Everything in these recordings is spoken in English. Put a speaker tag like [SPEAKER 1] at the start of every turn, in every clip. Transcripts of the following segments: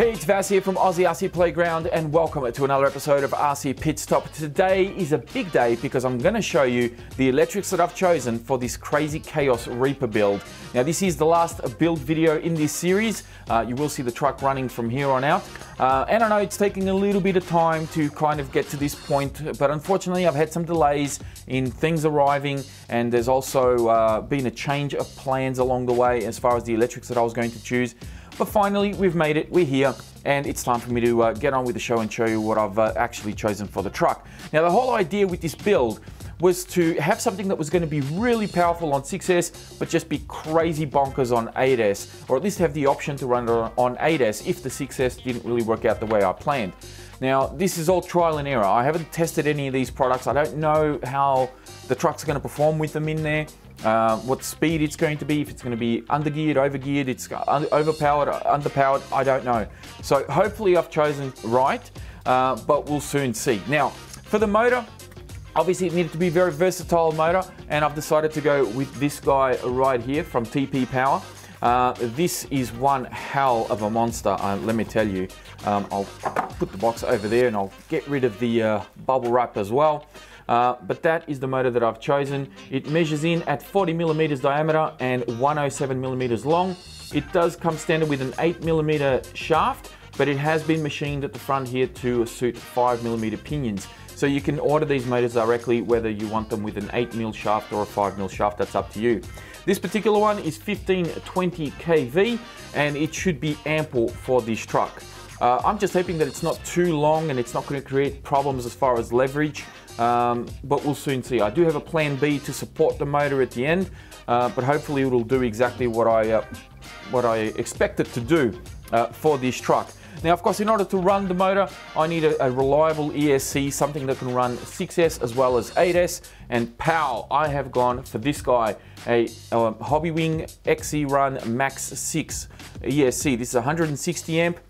[SPEAKER 1] Hey, it's Vas here from Aussie RC Playground and welcome to another episode of RC PitStop. Today is a big day because I'm going to show you the electrics that I've chosen for this Krazy Kaos Reeper build. Now this is the last build video in this series. You will see the truck running from here on out. And I know it's taking a little bit of time to kind of get to this point, but unfortunately I've had some delays in things arriving, and there's also been a change of plans along the way as far as the electrics that I was going to choose. But finally, we've made it, we're here, and it's time for me to get on with the show and show you what I've actually chosen for the truck. Now, the whole idea with this build was to have something that was going to be really powerful on 6S, but just be crazy bonkers on 8S, or at least have the option to run it on 8S if the 6S didn't really work out the way I planned. Now, this is all trial and error. I haven't tested any of these products. I don't know how the truck's going to perform with them in there. What speed it's going to be, if it's going to be undergeared, overgeared, it's overpowered, underpowered, I don't know. So hopefully I've chosen right, but we'll soon see. Now, for the motor, obviously it needed to be a very versatile motor, and I've decided to go with this guy right here from TP Power. This is one hell of a monster, let me tell you. I'll put the box over there and I'll get rid of the bubble wrap as well. But that is the motor that I've chosen. It measures in at 40 millimeters diameter and 107 millimeters long. It does come standard with an 8 millimeter shaft, but it has been machined at the front here to suit 5 millimeter pinions. So you can order these motors directly, whether you want them with an 8 mil shaft or a 5 mil shaft, that's up to you. This particular one is 1520 kV and it should be ample for this truck. I'm just hoping that it's not too long and it's not going to create problems as far as leverage, but we'll soon see. I do have a plan B to support the motor at the end, but hopefully it will do exactly what I expect it to do for this truck. Now, of course, in order to run the motor, I need a reliable ESC, something that can run 6S as well as 8S, and pow, I have gone for this guy, a Hobbywing Max6 ESC. This is 160 amp.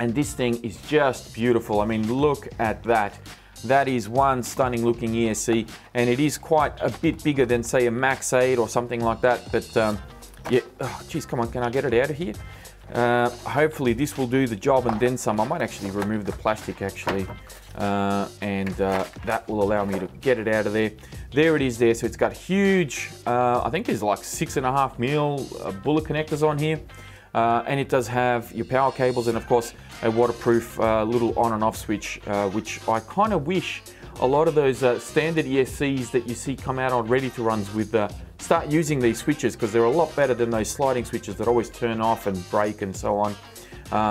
[SPEAKER 1] And this thing is just beautiful. I mean, look at that. That is one stunning looking ESC, and it is quite a bit bigger than, say, a Max 8 or something like that. But yeah, oh, geez, come on, can I get it out of here? Hopefully this will do the job and then some. I might actually remove the plastic actually, and that will allow me to get it out of there. There it is there. So it's got huge, I think there's like 6.5 mil bullet connectors on here. And it does have your power cables and of course a waterproof little on and off switch, which I kind of wish a lot of those standard ESCs that you see come out on ready to runs with start using these switches, because they're a lot better than those sliding switches that always turn off and break and so on.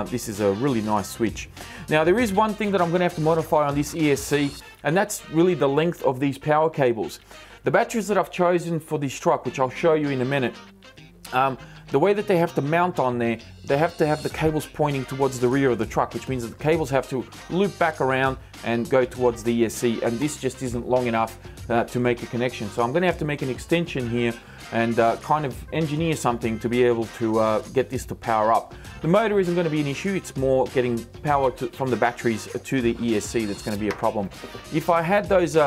[SPEAKER 1] This is a really nice switch. Now there is one thing that I'm going to have to modify on this ESC, and that's really the length of these power cables. The batteries that I've chosen for this truck, which I'll show you in a minute, the way that they have to mount on there, they have to have the cables pointing towards the rear of the truck, which means that the cables have to loop back around and go towards the ESC, and this just isn't long enough to make a connection. So I'm going to have to make an extension here and kind of engineer something to be able to get this to power up. The motor isn't going to be an issue, it's more getting power from the batteries to the ESC that's going to be a problem. If I had those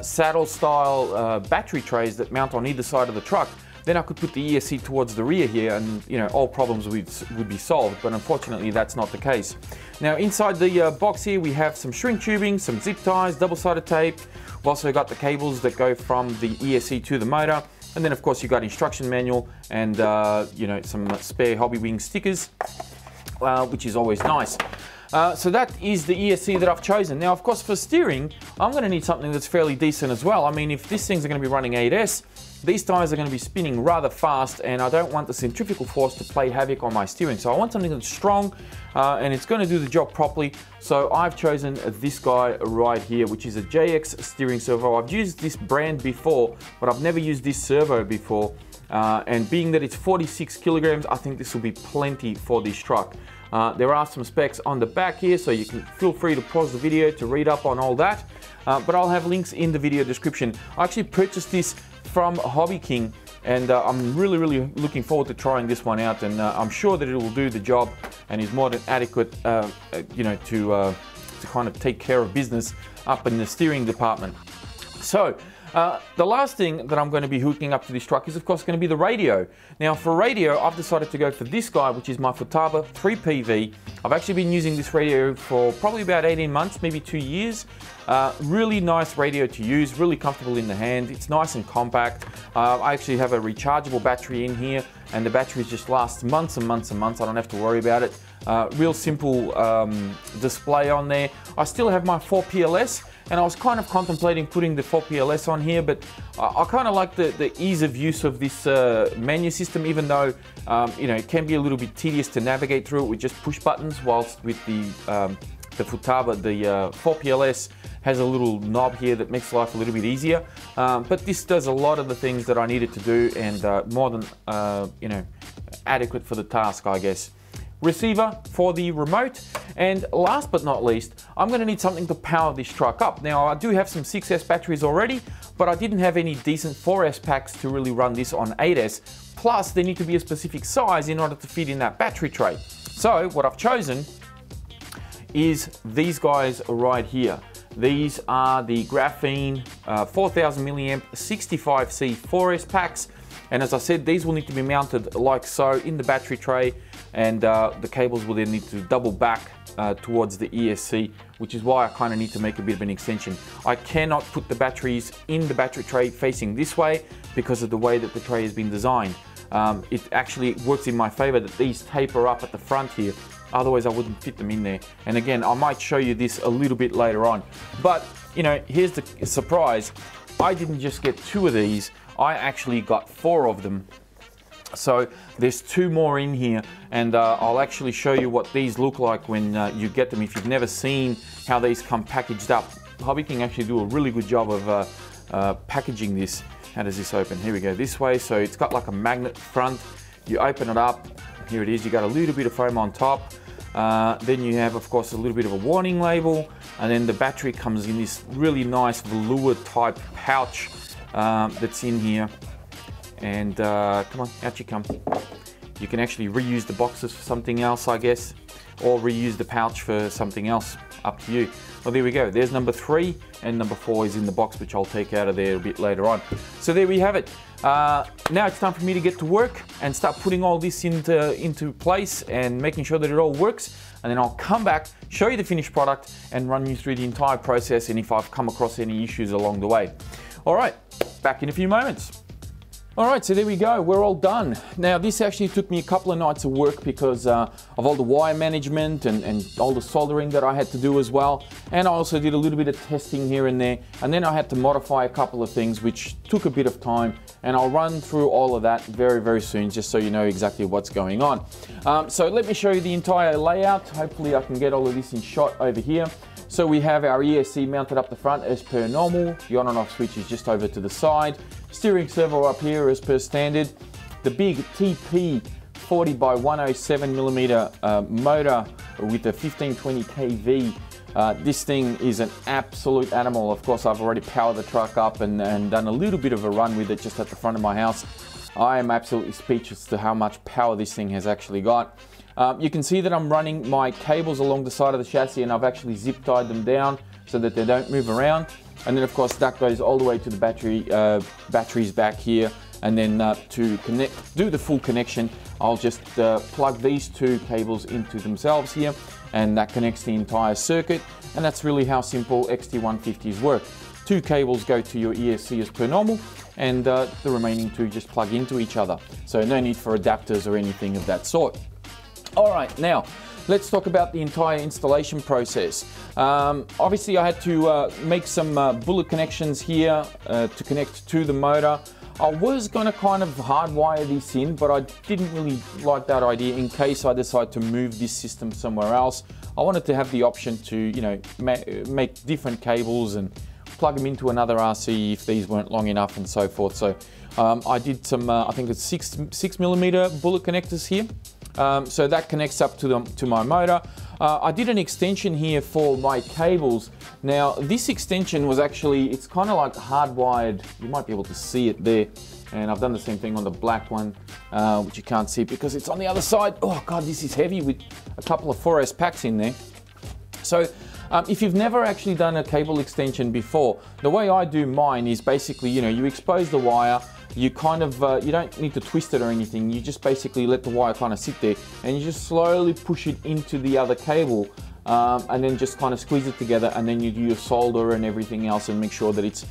[SPEAKER 1] saddle style battery trays that mount on either side of the truck, then I could put the ESC towards the rear here and, you know, all problems would be solved, but unfortunately that's not the case. Now inside the box here we have some shrink tubing, some zip ties, double-sided tape. We've also got the cables that go from the ESC to the motor, and then of course you've got instruction manual and you know, some spare Hobbywing stickers, which is always nice. So that is the ESC that I've chosen. Now, of course, for steering, I'm going to need something that's fairly decent as well. I mean, if these things are going to be running 8S, these tires are going to be spinning rather fast, and I don't want the centrifugal force to play havoc on my steering. So I want something that's strong, and it's going to do the job properly. So I've chosen this guy right here, which is a JX Steering Servo. I've used this brand before, but I've never used this servo before. And being that it's 46 kilograms, I think this will be plenty for this truck. There are some specs on the back here, so you can feel free to pause the video to read up on all that. But I'll have links in the video description. I actually purchased this from Hobby King, and I'm really looking forward to trying this one out, and I'm sure that it will do the job and is more than adequate, you know, to kind of take care of business up in the steering department. So The last thing that I'm going to be hooking up to this truck is of course going to be the radio. Now for radio, I've decided to go for this guy, which is my Futaba 3PV. I've actually been using this radio for probably about 18 months, maybe 2 years. Really nice radio to use, really comfortable in the hand. It's nice and compact. I actually have a rechargeable battery in here, and the batteries just last months and months and months. I don't have to worry about it. Real simple display on there. I still have my 4PLS, and I was kind of contemplating putting the 4PLS on here, but I kind of like the ease of use of this menu system, even though you know, it can be a little bit tedious to navigate through it with just push buttons, whilst with the Futaba, the 4PLS has a little knob here that makes life a little bit easier. But this does a lot of the things that I needed to do, and more than you know, adequate for the task, I guess. Receiver for the remote, and last but not least, I'm going to need something to power this truck up. Now I do have some 6S batteries already, but I didn't have any decent 4S packs to really run this on 8S. Plus they need to be a specific size in order to fit in that battery tray. So what I've chosen is these guys right here. These are the Graphene 4000 milliamp 65C 4S packs. And as I said, these will need to be mounted like so in the battery tray, and the cables will then need to double back towards the ESC, which is why I kind of need to make a bit of an extension. I cannot put the batteries in the battery tray facing this way because of the way that the tray has been designed. It actually works in my favor that these taper up at the front here. Otherwise I wouldn't fit them in there. And again, I might show you this a little bit later on. But you know, here's the surprise. I didn't just get 2 of these, I actually got 4 of them. So there's 2 more in here, and I'll actually show you what these look like when you get them. If you've never seen how these come packaged up, Hobby can actually do a really good job of packaging this. How does this open? Here we go, this way. So it's got like a magnet front. You open it up, here it is. You got a little bit of foam on top. Then you have, of course, a little bit of a warning label, and then the battery comes in this really nice velour type pouch that's in here. And come on, out you come. You can actually reuse the boxes for something else, I guess, or reuse the pouch for something else, up to you. Well, there we go. There's number 3, and number 4 is in the box, which I'll take out of there a bit later on. So there we have it. Now it's time for me to get to work and start putting all this into place and making sure that it all works. And then I'll come back, show you the finished product, and run you through the entire process, and if I've come across any issues along the way. All right, back in a few moments. All right, so there we go, we're all done. Now this actually took me a couple of nights of work because of all the wire management and all the soldering that I had to do as well. And I also did a little bit of testing here and there. And then I had to modify a couple of things which took a bit of time. And I'll run through all of that very, very soon, just so you know exactly what's going on. So let me show you the entire layout. Hopefully I can get all of this in shot over here. So we have our ESC mounted up the front as per normal. The on and off switch is just over to the side. Steering servo up here as per standard. The big TP 40 by 107 millimeter motor with a 1520 kV. This thing is an absolute animal. Of course, I've already powered the truck up and done a little bit of a run with it just at the front of my house. I am absolutely speechless to how much power this thing has actually got. You can see that I'm running my cables along the side of the chassis, and I've actually zip tied them down so that they don't move around. And then of course that goes all the way to the batteries back here. And then to do the full connection, I'll just plug these 2 cables into themselves here, and that connects the entire circuit. And that's really how simple XT150s work. 2 cables go to your ESC as per normal, and the remaining 2 just plug into each other. So no need for adapters or anything of that sort. All right, now let's talk about the entire installation process. Obviously I had to make some bullet connections here to connect to the motor. I was going to kind of hardwire this in, but I didn't really like that idea in case I decide to move this system somewhere else. I wanted to have the option to, you know, make different cables and plug them into another RC if these weren't long enough and so forth. So I did some, I think it's 6mm bullet connectors here. So that connects up to my motor. I did an extension here for my cables. Now this extension was actually, it's kind of like hardwired. You might be able to see it there. And I've done the same thing on the black one, which you can't see because it's on the other side. Oh God, this is heavy with a couple of 4S packs in there. So If you've never actually done a cable extension before, the way I do mine is basically, you know, you expose the wire, you kind of, you don't need to twist it or anything, you just basically let the wire kind of sit there and you just slowly push it into the other cable and then just kind of squeeze it together, and then you do your solder and everything else and make sure that it's,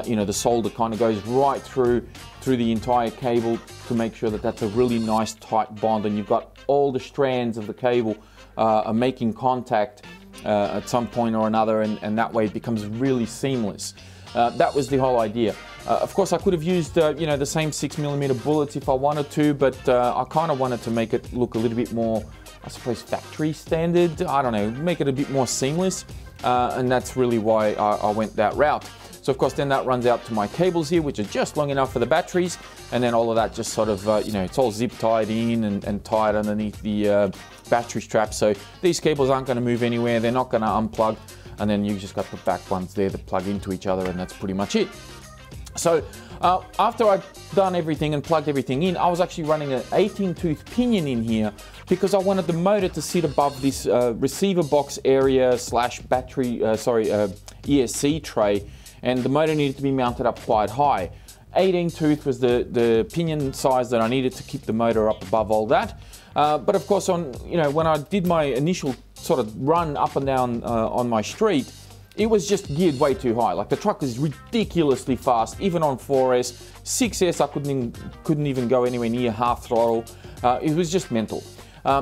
[SPEAKER 1] you know, the solder kind of goes right through the entire cable to make sure that that's a really nice tight bond, and you've got all the strands of the cable are making contact at some point or another, and that way it becomes really seamless. That was the whole idea. Of course, I could have used you know, the same 6mm bullets if I wanted to, but I kind of wanted to make it look a little bit more, I suppose, factory standard. I don't know, make it a bit more seamless, and that's really why I went that route. So of course then that runs out to my cables here, which are just long enough for the batteries, and then all of that just sort of, you know, it's all zip tied in and tied underneath the battery strap. So these cables aren't going to move anywhere, they're not going to unplug, and then you've just got the back ones there that plug into each other, and that's pretty much it. So after I'd done everything and plugged everything in, I was actually running an 18-tooth pinion in here because I wanted the motor to sit above this receiver box area slash battery, ESC tray, and the motor needed to be mounted up quite high. 18-tooth was the pinion size that I needed to keep the motor up above all that. But of course, you know, when I did my initial sort of run up and down on my street, it was just geared way too high. Like, the truck is ridiculously fast, even on 4S. 6S, I couldn't even go anywhere near half throttle. It was just mental.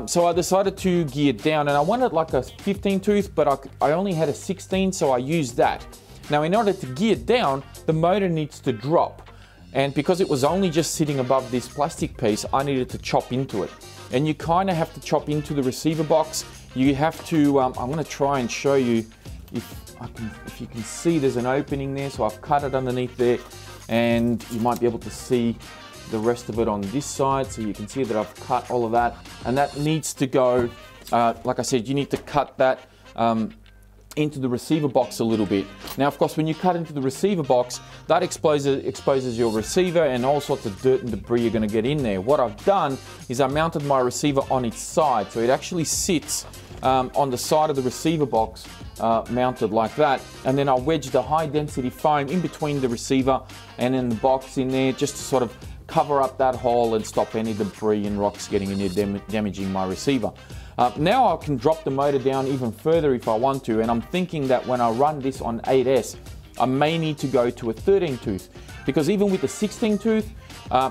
[SPEAKER 1] So I decided to gear down, and I wanted like a 15-tooth, but I only had a 16, so I used that. Now, in order to gear down, the motor needs to drop. And because it was only just sitting above this plastic piece, I needed to chop into it. And you kind of have to chop into the receiver box. You have to, I'm going to try and show you if you can see there's an opening there. So I've cut it underneath there, and you might be able to see the rest of it on this side. So you can see that I've cut all of that, and that needs to go, like I said, you need to cut that into the receiver box a little bit. Now, of course, when you cut into the receiver box, that exposes your receiver, and all sorts of dirt and debris are going to get in there. What I've done is I mounted my receiver on its side, so it actually sits on the side of the receiver box, mounted like that, and then I wedged a high density foam in between the receiver and then the box in there, just to sort of cover up that hole and stop any debris and rocks getting in there damaging my receiver. Now I can drop the motor down even further if I want to, and I'm thinking that when I run this on 8S, I may need to go to a 13-tooth, because even with the 16-tooth,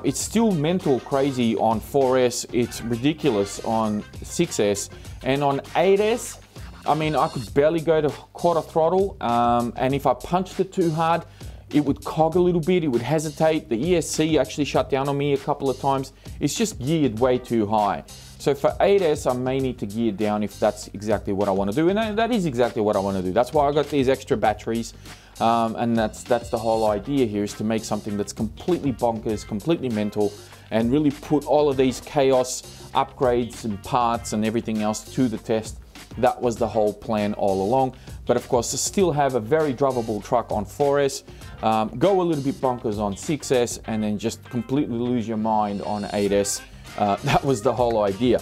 [SPEAKER 1] it's still mental crazy on 4S, it's ridiculous on 6S, and on 8S, I mean, I could barely go to quarter throttle, and if I punched it too hard, it would cog a little bit, it would hesitate. The ESC actually shut down on me a couple of times. It's just geared way too high. So for 8S, I may need to gear down if that's exactly what I want to do. And that is exactly what I want to do. That's why I got these extra batteries. And that's the whole idea here, is to make something that's completely bonkers, completely mental, and really put all of these chaos upgrades and parts and everything else to the test. That was the whole plan all along. But of course, to still have a very drivable truck on 4S, go a little bit bonkers on 6S, and then just completely lose your mind on 8S. That was the whole idea.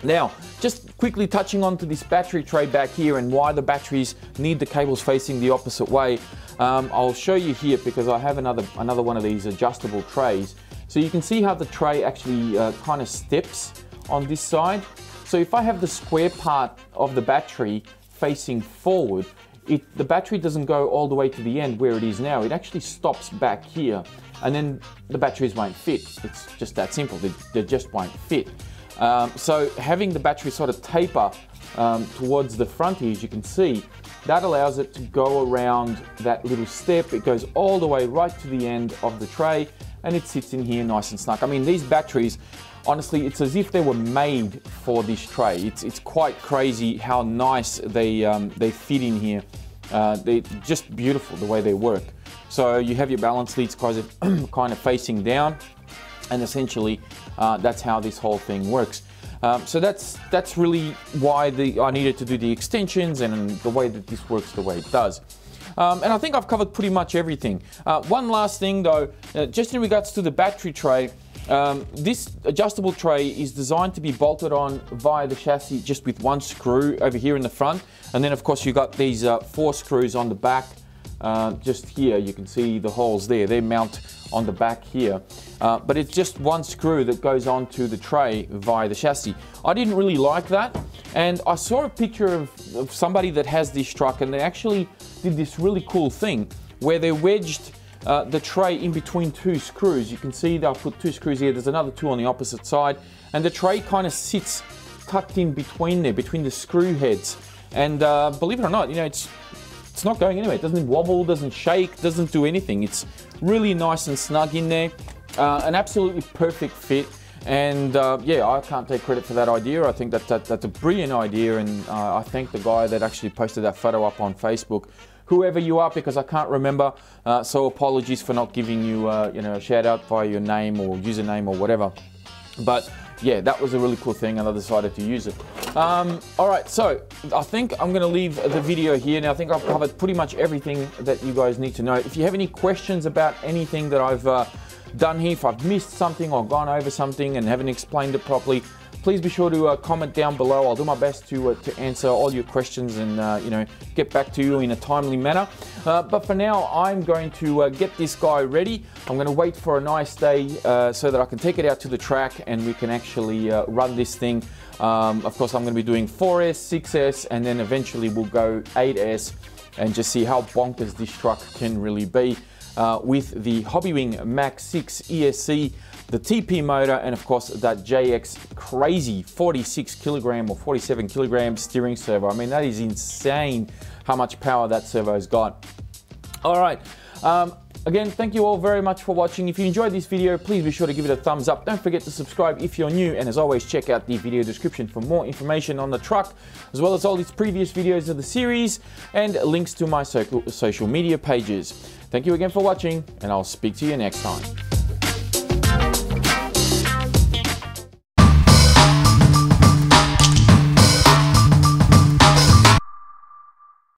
[SPEAKER 1] Now, just quickly touching on to this battery tray back here and why the batteries need the cables facing the opposite way. I'll show you here, because I have another one of these adjustable trays. So you can see how the tray actually kind of steps on this side. So if I have the square part of the battery facing forward, the battery doesn't go all the way to the end where it is now. It actually stops back here, and then the batteries won't fit. It's just that simple. They just won't fit. So having the battery sort of taper towards the front here, as you can see, that allows it to go around that little step. It goes all the way right to the end of the tray, and it sits in here nice and snug. I mean, these batteries, honestly, it's as if they were made for this tray. It's quite crazy how nice they fit in here. They're just beautiful the way they work. So you have your balance leads kind of facing down, and essentially that's how this whole thing works. So that's really why I needed to do the extensions, and the way that this works the way it does. And I think I've covered pretty much everything. One last thing though, just in regards to the battery tray, This adjustable tray is designed to be bolted on via the chassis just with one screw over here in the front, and then of course you got these 4 screws on the back. Just here you can see the holes there, they mount on the back here, but it's just one screw that goes onto the tray via the chassis. I didn't really like that, and I saw a picture of somebody that has this truck, and they actually did this really cool thing where they wedged the tray in between 2 screws. You can see they'll put 2 screws here, there's another 2 on the opposite side, and the tray kind of sits tucked in between there, between the screw heads. And believe it or not, you know, it's not going anywhere. It doesn't wobble, doesn't shake, doesn't do anything. It's really nice and snug in there. An absolutely perfect fit. And yeah, I can't take credit for that idea. I think that's a brilliant idea, and I thank the guy that actually posted that photo up on Facebook. Whoever you are, because I can't remember, so apologies for not giving you, you know, a shout out by your name or username or whatever. But yeah, that was a really cool thing, and I decided to use it. All right, so I think I'm going to leave the video here. Now, I think I've covered pretty much everything that you guys need to know. If you have any questions about anything that I've done here, if I've missed something or gone over something and haven't explained it properly, please be sure to comment down below. I'll do my best to answer all your questions and you know, get back to you in a timely manner. But for now, I'm going to get this guy ready. I'm going to wait for a nice day so that I can take it out to the track and we can actually run this thing. Of course, I'm going to be doing 4S, 6S, and then eventually we'll go 8S and just see how bonkers this truck can really be with the Hobbywing Max6 ESC, the TP motor, and of course that JX Krazy 46 kilogram or 47 kilogram steering servo. I mean, that is insane how much power that servo's got. All right. Again, thank you all very much for watching. If you enjoyed this video, please be sure to give it a thumbs up. Don't forget to subscribe if you're new, and as always, check out the video description for more information on the truck, as well as all these previous videos of the series and links to my social media pages. Thank you again for watching, and I'll speak to you next time.